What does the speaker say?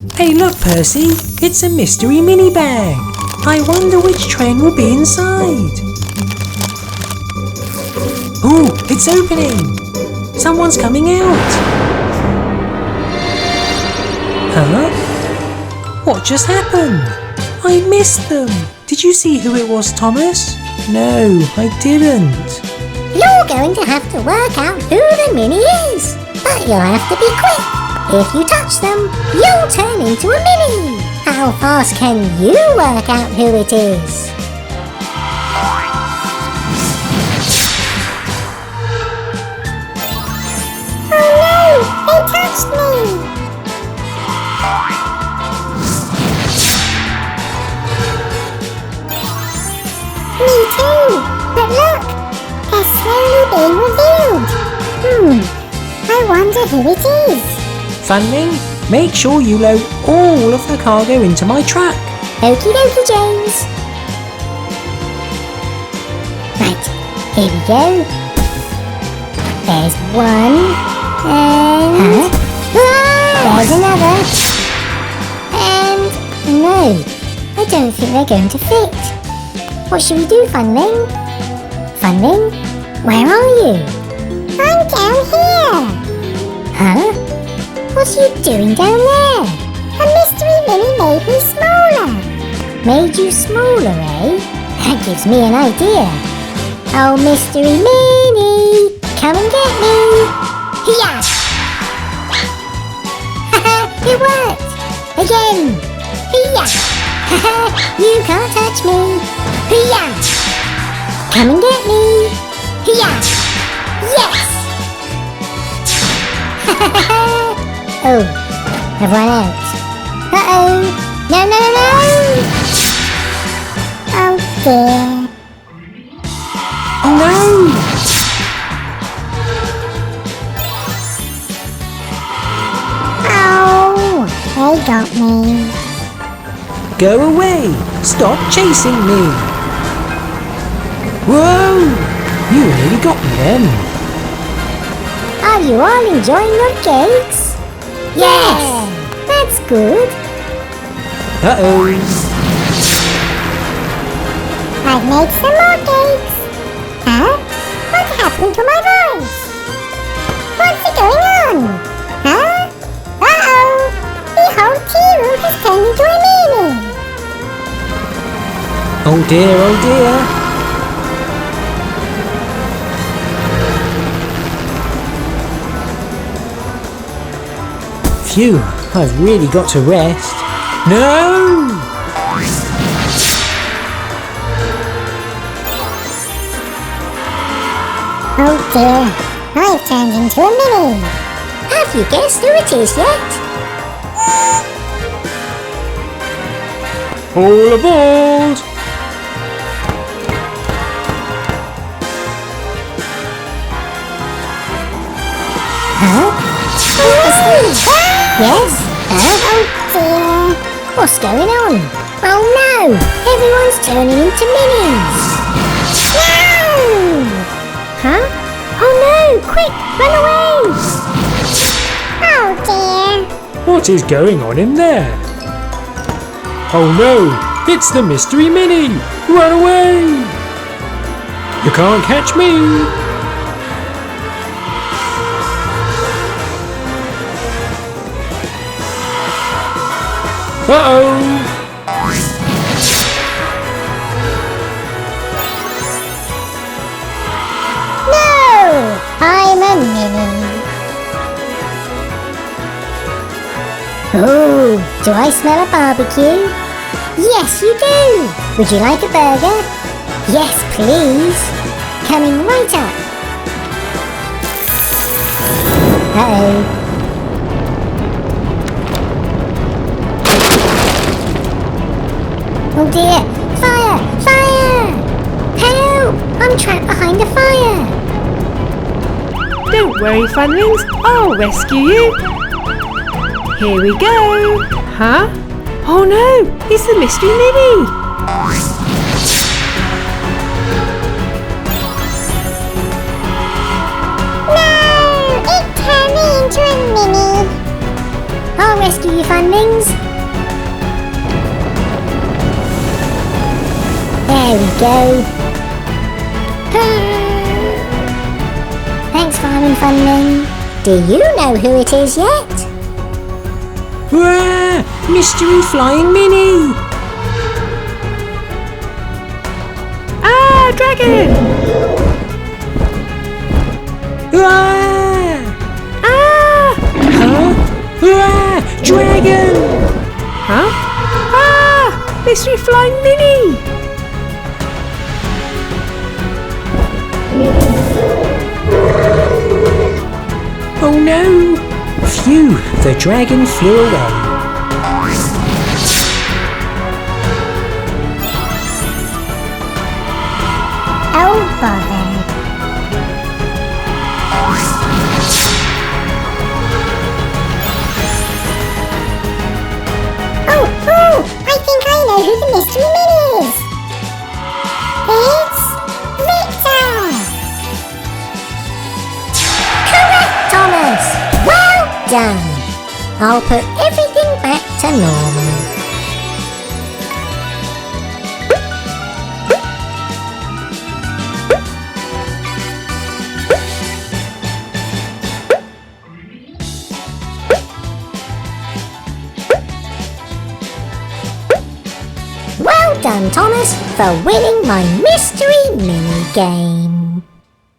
Hey look, Percy, it's a mystery mini bag. I wonder which train will be inside. Oh, it's opening. Someone's coming out. Huh? What just happened? I missed them. Did you see who it was, Thomas? No, I didn't. You're going to have to work out who the mini is, but you'll have to be quick. If you touch them, you'll turn into a mini. How fast can you work out who it is? Oh no, they touched me. Me too, but look, they're slowly being revealed. I wonder who it is. Funling, make sure you load all of the cargo into my truck. Okie dokie, James. Right, here we go. There's one, and there's another, and no, I don't think they're going to fit. What should we do, Funling? Funling, where are you? I'm down here. Huh? What are you doing down there? A mystery mini made me smaller. Made you smaller, eh? That gives me an idea. Oh, mystery mini, come and get me. Yeah! It worked! Again! Yeah! You can't touch me. Yeah! Come and get me. Yeah! Yes! Oh, I've run out. Uh-oh! No, no, no, no! Oh dear. Oh no! Oh, they got me. Go away! Stop chasing me! Whoa! You nearly got me then. Are you all enjoying your cakes? Yes! That's good. Uh-oh! I've made some more cakes. Huh? What happened to my voice? What's going on? Huh? Uh-oh! The whole tea room has turned into a mini. Oh dear, oh dear! Phew, I've really got to rest. No! Oh dear, I've turned into a mini. Have you guessed who it is yet? All aboard! Huh? Yes? Oh dear. What's going on? Oh no! Everyone's turning into minis! No! Huh? Oh no! Quick! Run away! Oh dear! What is going on in there? Oh no! It's the mystery mini! Run away! You can't catch me! Uh-oh! No! I'm a mini. Oh, do I smell a barbecue? Yes, you do! Would you like a burger? Yes, please! Coming right up! Uh-oh. Oh dear! Fire! Fire! Help! I'm trapped behind a fire! Don't worry, Funlings, I'll rescue you. Here we go. Huh? Oh no, it's the mystery mini. No! It turned me into a mini! I'll rescue you, Funlings. There we go. Thanks, Farming Funling. Do you know who it is yet? Hurrah! Mystery Flying Mini! Ah, dragon! Hurrah! Ah! Huh? Hurrah! Dragon! Huh? Ah! Mystery Flying Mini! Oh no! Phew! The dragon flew away. Oh, bother. Oh, I think I know who the mystery mini is. It's Victor. Correct, Thomas. Well done. I'll put everything back to normal. Well done, Thomas, for winning my mystery mini game.